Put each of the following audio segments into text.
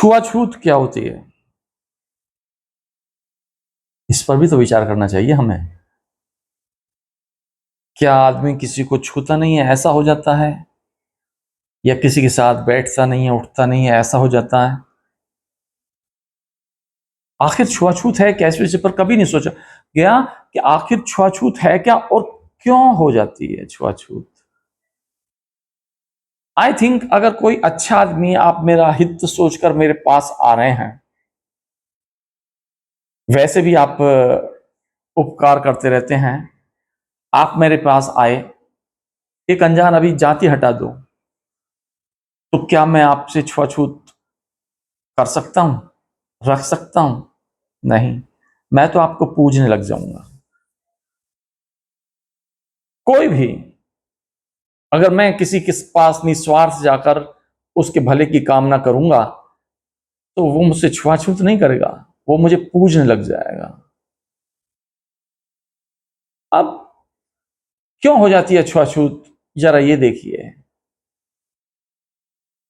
छुआछूत क्या होती है, इस पर भी तो विचार करना चाहिए हमें। क्या आदमी किसी को छूता नहीं है ऐसा हो जाता है, या किसी के साथ बैठता नहीं है उठता नहीं है ऐसा हो जाता है? आखिर छुआछूत है क्या, इस विषय पर कभी नहीं सोचा गया कि आखिर छुआछूत है क्या और क्यों हो जाती है छुआछूत। आई थिंक अगर कोई अच्छा आदमी, आप मेरा हित सोचकर मेरे पास आ रहे हैं, वैसे भी आप उपकार करते रहते हैं, आप मेरे पास आए, एक अनजान अभी जाति हटा दो, तो क्या मैं आपसे छुआछूत कर सकता हूं, रख सकता हूं? नहीं, मैं तो आपको पूजने लग जाऊंगा। कोई भी, अगर मैं किसी के पास निस्वार्थ जाकर उसके भले की कामना करूंगा, तो वो मुझसे छुआछूत नहीं करेगा, वो मुझे पूजने लग जाएगा। अब क्यों हो जाती है छुआछूत, जरा ये देखिए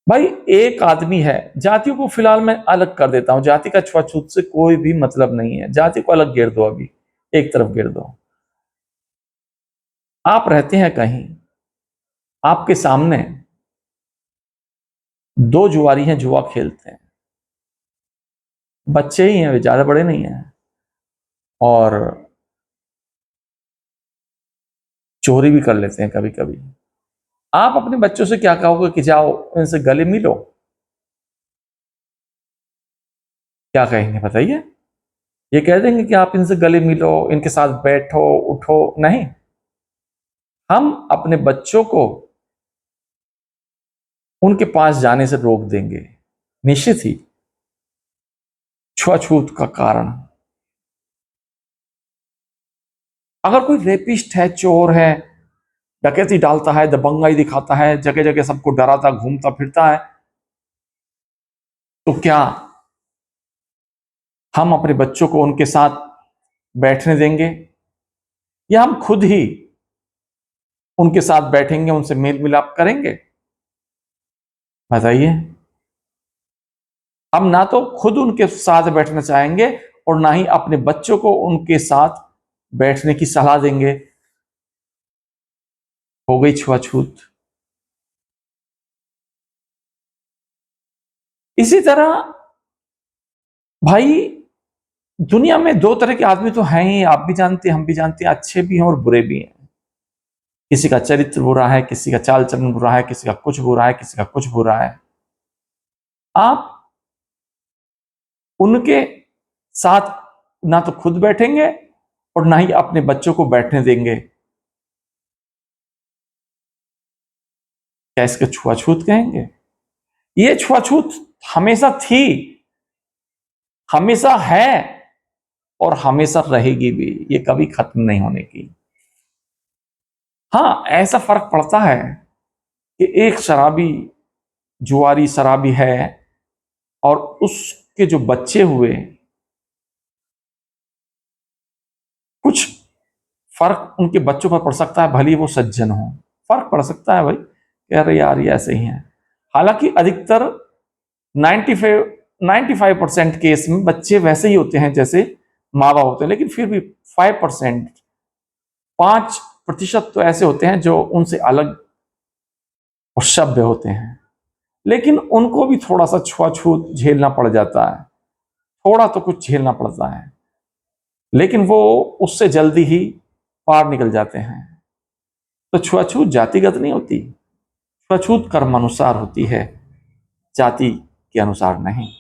भाई। एक आदमी है, जातियों को फिलहाल मैं अलग कर देता हूं, जाति का छुआछूत से कोई भी मतलब नहीं है, जाति को अलग घेर दो, अभी एक तरफ घेर दो। आप रहते हैं कहीं, आपके सामने दो जुआरी हैं, जुआ खेलते हैं, बच्चे ही हैं, वे ज्यादा बड़े नहीं हैं, और चोरी भी कर लेते हैं कभी कभी। आप अपने बच्चों से क्या कहोगे कि जाओ इनसे गले मिलो? क्या कहेंगे बताइए? ये कह देंगे कि आप इनसे गले मिलो, इनके साथ बैठो उठो? नहीं, हम अपने बच्चों को उनके पास जाने से रोक देंगे, निश्चित ही। छुआछूत का कारण, अगर कोई रेपिस्ट है, चोर है, डकैती डालता है, दबंगाई दिखाता है, जगह जगह सबको डराता घूमता फिरता है, तो क्या हम अपने बच्चों को उनके साथ बैठने देंगे, या हम खुद ही उनके साथ बैठेंगे, उनसे मेल मिलाप करेंगे? बताइए। हम ना तो खुद उनके साथ बैठना चाहेंगे, और ना ही अपने बच्चों को उनके साथ बैठने की सलाह देंगे। हो गई छुआछूत। इसी तरह भाई, दुनिया में दो तरह के आदमी तो हैं ही, आप भी जानते हैं, हम भी जानते हैं, अच्छे भी हैं और बुरे भी हैं। किसी का चरित्र बुरा है, किसी का चाल चलन बुरा है, किसी का कुछ बुरा है, किसी का कुछ बुरा है। आप उनके साथ ना तो खुद बैठेंगे और ना ही अपने बच्चों को बैठने देंगे। क्या इसके छुआछूत कहेंगे? ये छुआछूत हमेशा थी, हमेशा है, और हमेशा रहेगी भी, ये कभी खत्म नहीं होने की। हाँ, ऐसा फर्क पड़ता है कि एक शराबी, जुआरी शराबी है, और उसके जो बच्चे हुए, कुछ फर्क उनके बच्चों पर पड़ सकता है, भले ही वो सज्जन हो, फर्क पड़ सकता है भाई, कह रहे यार ये ऐसे ही हैं। हालांकि अधिकतर 95 95% केस में बच्चे वैसे ही होते हैं जैसे माँ बाप होते हैं, लेकिन फिर भी 5%, 5% तो ऐसे होते हैं जो उनसे अलग और सभ्य होते हैं, लेकिन उनको भी थोड़ा सा छुआछूत झेलना पड़ जाता है, थोड़ा तो कुछ झेलना पड़ता है, लेकिन वो उससे जल्दी ही पार निकल जाते हैं। तो छुआछूत जातिगत नहीं होती, छुआछूत कर्म अनुसार होती है, जाति के अनुसार नहीं।